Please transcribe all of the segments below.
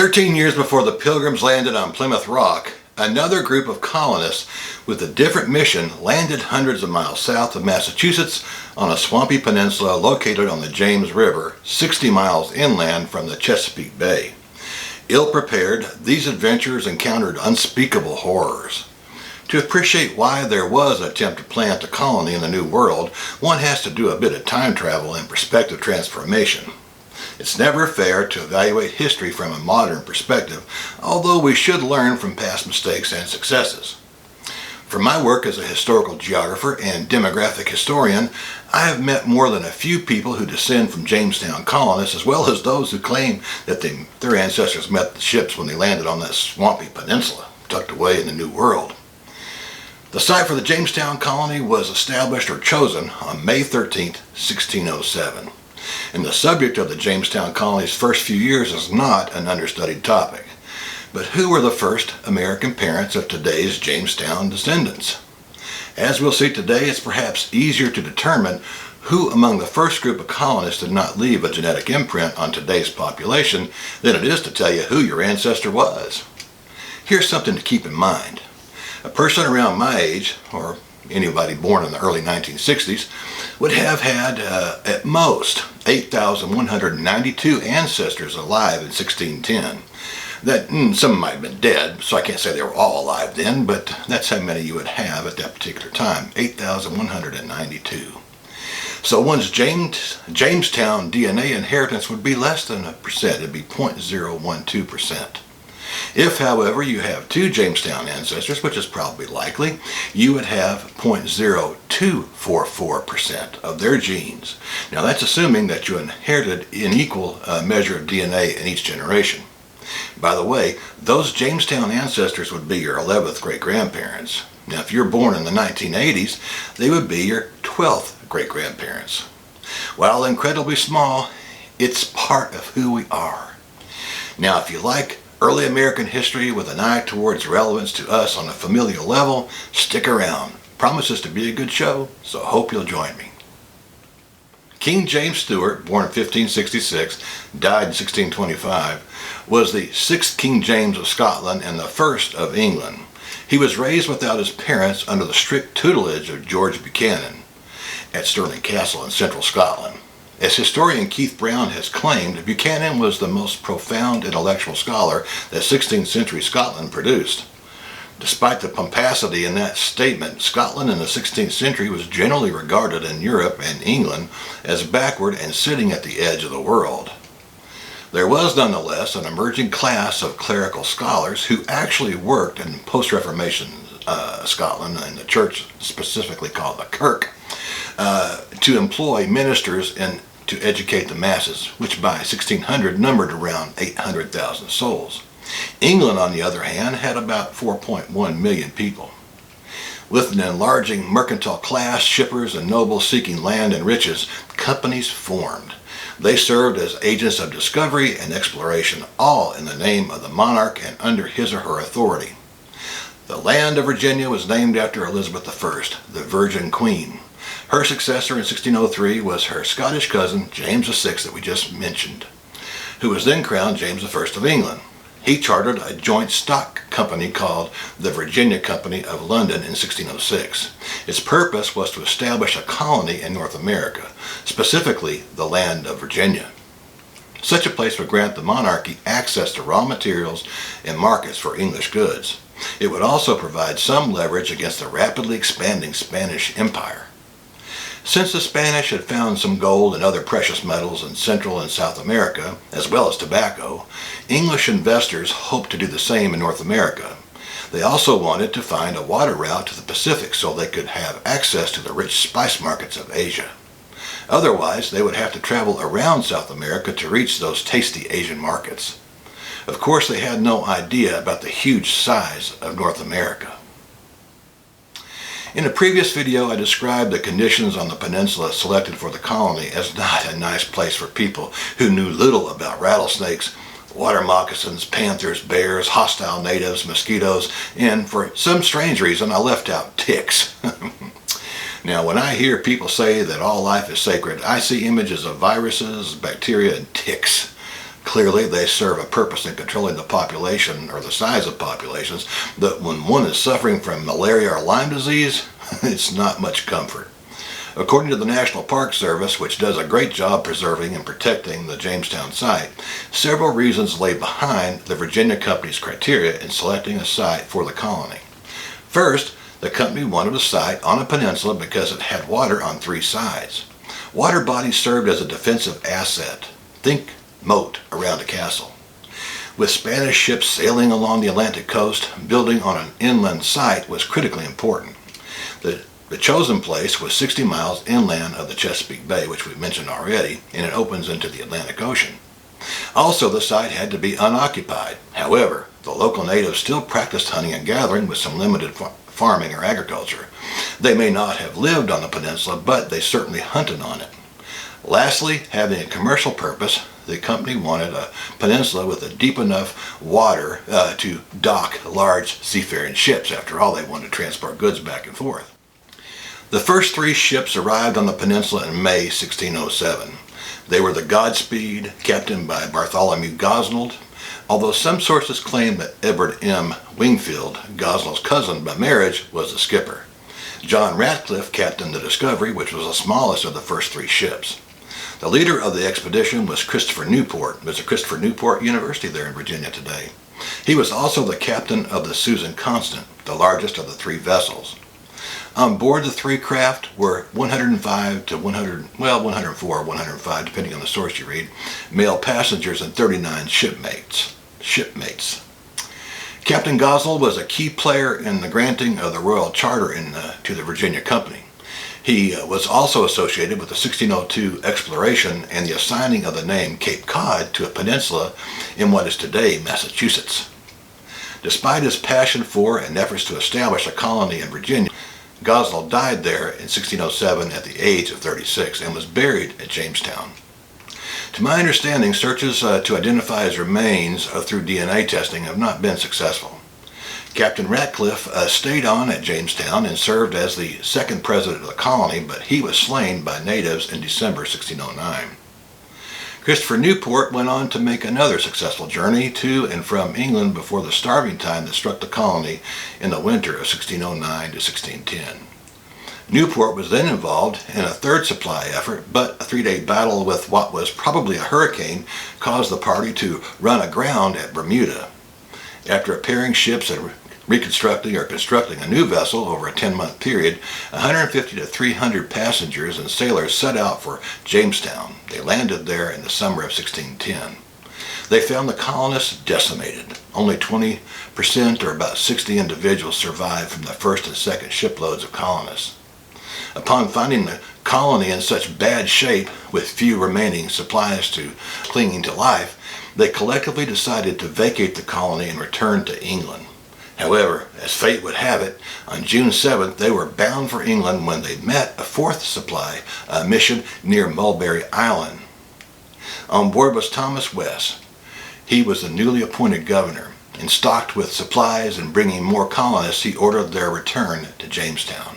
13 years before the Pilgrims landed on Plymouth Rock, another group of colonists with a different mission landed hundreds of miles south of Massachusetts on a swampy peninsula located on the James River, 60 miles inland from the Chesapeake Bay. Ill-prepared, these adventurers encountered unspeakable horrors. To appreciate why there was an attempt to plant a colony in the New World, one has to do a bit of time travel and perspective transformation. It's never fair to evaluate history from a modern perspective, although we should learn from past mistakes and successes. For my work as a historical geographer and demographic historian, I have met more than a few people who descend from Jamestown colonists, as well as those who claim that their ancestors met the ships when they landed on that swampy peninsula tucked away in the New World. The site for the Jamestown colony was established or chosen on May 13, 1607. And the subject of the Jamestown colony's first few years is not an understudied topic. But who were the first American parents of today's Jamestown descendants? As we'll see today, it's perhaps easier to determine who among the first group of colonists did not leave a genetic imprint on today's population than it is to tell you who your ancestor was. Here's something to keep in mind. A person around my age, or anybody born in the early 1960s, would have had at most 8,192 ancestors alive in 1610. Some might have been dead, so I can't say they were all alive then, but that's how many you would have at that particular time, 8,192. So one's Jamestown DNA inheritance would be less than a percent. It'd be 0.012%. If, however, you have two Jamestown ancestors, which is probably likely, you would have 0.0244% of their genes. Now that's assuming that you inherited an equal measure of DNA in each generation. By the way, those Jamestown ancestors would be your 11th great-grandparents. Now if you're born in the 1980s, they would be your 12th great-grandparents. While incredibly small, it's part of who we are. Now if you like early American history with an eye towards relevance to us on a familial level, stick around. Promises to be a good show, so I hope you'll join me. King James Stewart, born in 1566, died in 1625, was the 6th King James of Scotland and the 1st of England. He was raised without his parents under the strict tutelage of George Buchanan at Stirling Castle in central Scotland. As historian Keith Brown has claimed, Buchanan was the most profound intellectual scholar that 16th century Scotland produced. Despite the pomposity in that statement, Scotland in the 16th century was generally regarded in Europe and England as backward and sitting at the edge of the world. There was nonetheless an emerging class of clerical scholars who actually worked in post-Reformation Scotland, and the church specifically called the Kirk, to employ ministers and to educate the masses, which by 1600 numbered around 800,000 souls. England, on the other hand, had about 4.1 million people. With an enlarging mercantile class, shippers and nobles seeking land and riches, companies formed. They served as agents of discovery and exploration, all in the name of the monarch and under his or her authority. The land of Virginia was named after Elizabeth I, the Virgin Queen. Her successor in 1603 was her Scottish cousin, James VI, that we just mentioned, who was then crowned James I of England. He chartered a joint stock company called the Virginia Company of London in 1606. Its purpose was to establish a colony in North America, specifically the land of Virginia. Such a place would grant the monarchy access to raw materials and markets for English goods. It would also provide some leverage against the rapidly expanding Spanish Empire. Since the Spanish had found some gold and other precious metals in Central and South America, as well as tobacco, English investors hoped to do the same in North America. They also wanted to find a water route to the Pacific so they could have access to the rich spice markets of Asia. Otherwise, they would have to travel around South America to reach those tasty Asian markets. Of course, they had no idea about the huge size of North America. In a previous video, I described the conditions on the peninsula selected for the colony as not a nice place for people who knew little about rattlesnakes, water moccasins, panthers, bears, hostile natives, mosquitoes, and for some strange reason I left out ticks. Now, when I hear people say that all life is sacred, I see images of viruses, bacteria, and ticks. Clearly, they serve a purpose in controlling the population or the size of populations, but when one is suffering from malaria or Lyme disease, it's not much comfort. According to the National Park Service, which does a great job preserving and protecting the Jamestown site, several reasons lay behind the Virginia Company's criteria in selecting a site for the colony. First, the company wanted a site on a peninsula because it had water on 3 sides. Water bodies served as a defensive asset. Think moat around a castle. With Spanish ships sailing along the Atlantic coast, building on an inland site was critically important. The chosen place was 60 miles inland of the Chesapeake Bay, which we mentioned already, and it opens into the Atlantic Ocean. Also, the site had to be unoccupied. However, the local natives still practiced hunting and gathering with some limited farming or agriculture. They may not have lived on the peninsula, but they certainly hunted on it. Lastly, having a commercial purpose, the company wanted a peninsula with a deep enough water to dock large seafaring ships. After all, they wanted to transport goods back and forth. The first 3 ships arrived on the peninsula in May 1607. They were the Godspeed, captained by Bartholomew Gosnold, although some sources claim that Edward M. Wingfield, Gosnold's cousin by marriage, was the skipper. John Ratcliffe captained the Discovery, which was the smallest of the first 3 ships. The leader of the expedition was Christopher Newport. There's a Christopher Newport University there in Virginia today. He was also the captain of the Susan Constant, the largest of the 3 vessels. On board the 3 craft were 105 to 104 or 105, depending on the source you read, male passengers and 39 shipmates. Captain Gosnold was a key player in the granting of the Royal Charter to the Virginia Company. He was also associated with the 1602 exploration and the assigning of the name Cape Cod to a peninsula in what is today Massachusetts. Despite his passion for and efforts to establish a colony in Virginia, Gosnold died there in 1607 at the age of 36 and was buried at Jamestown. To my understanding, searches to identify his remains through DNA testing have not been successful. Captain Ratcliffe stayed on at Jamestown and served as the 2nd president of the colony, but he was slain by natives in December 1609. Christopher Newport went on to make another successful journey to and from England before the starving time that struck the colony in the winter of 1609 to 1610. Newport was then involved in a 3rd supply effort, but a 3-day battle with what was probably a hurricane caused the party to run aground at Bermuda. After repairing ships and reconstructing or constructing a new vessel over a 10-month period, 150 to 300 passengers and sailors set out for Jamestown. They landed there in the summer of 1610. They found the colonists decimated. Only 20% or about 60 individuals survived from the 1st and 2nd shiploads of colonists. Upon finding the colony in such bad shape, with few remaining supplies clinging to life, they collectively decided to vacate the colony and return to England. However, as fate would have it, on June 7th they were bound for England when they met a 4th supply mission near Mulberry Island. On board was Thomas West. He was the newly appointed governor, and stocked with supplies and bringing more colonists, he ordered their return to Jamestown.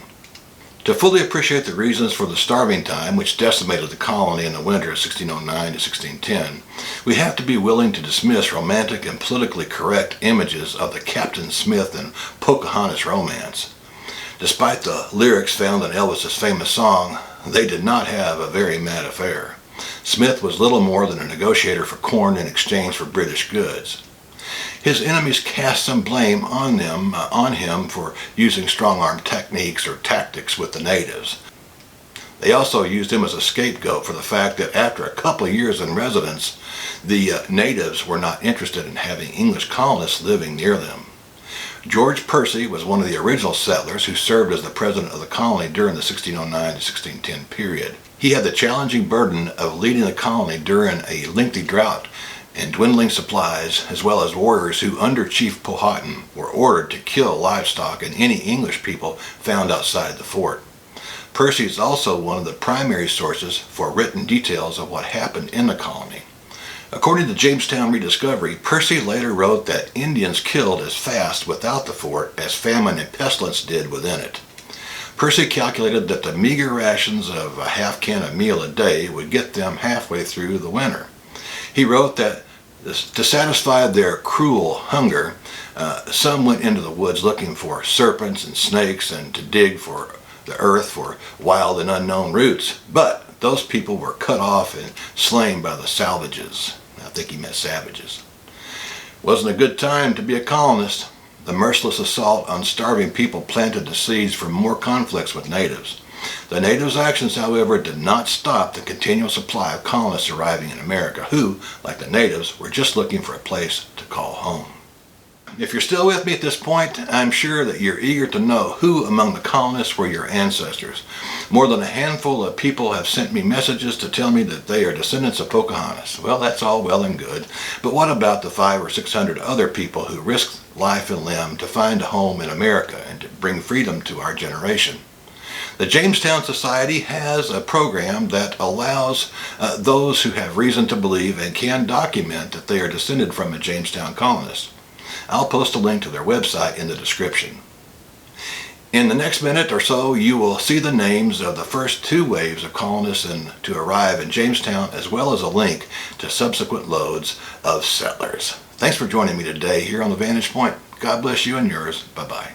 To fully appreciate the reasons for the starving time which decimated the colony in the winter of 1609 to 1610, we have to be willing to dismiss romantic and politically correct images of the Captain Smith and Pocahontas romance. Despite the lyrics found in Elvis's famous song, they did not have a very mad affair. Smith was little more than a negotiator for corn in exchange for British goods. His enemies cast some blame on him for using strong-arm techniques or tactics with the natives. They also used him as a scapegoat for the fact that after a couple of years in residence, the natives were not interested in having English colonists living near them. George Percy was one of the original settlers who served as the president of the colony during the 1609 to 1610 period. He had the challenging burden of leading the colony during a lengthy drought and dwindling supplies, as well as warriors who, under Chief Powhatan, were ordered to kill livestock and any English people found outside the fort. Percy is also one of the primary sources for written details of what happened in the colony. According to Jamestown Rediscovery, Percy later wrote that Indians killed as fast without the fort as famine and pestilence did within it. Percy calculated that the meager rations of a half can of meal a day would get them halfway through the winter. He wrote that To satisfy their cruel hunger, some went into the woods looking for serpents and snakes and to dig for the earth for wild and unknown roots. But those people were cut off and slain by the salvages. I think he meant savages. Wasn't a good time to be a colonist. The merciless assault on starving people planted the seeds for more conflicts with natives. The natives' actions, however, did not stop the continual supply of colonists arriving in America who, like the natives, were just looking for a place to call home. If you're still with me at this point, I'm sure that you're eager to know who among the colonists were your ancestors. More than a handful of people have sent me messages to tell me that they are descendants of Pocahontas. Well, that's all well and good, but what about the 500 or 600 other people who risked life and limb to find a home in America and to bring freedom to our generation? The Jamestown Society has a program that allows those who have reason to believe and can document that they are descended from a Jamestown colonist. I'll post a link to their website in the description. In the next minute or so, you will see the names of the first 2 waves of colonists to arrive in Jamestown, as well as a link to subsequent loads of settlers. Thanks for joining me today here on The Vantage Point. God bless you and yours. Bye-bye.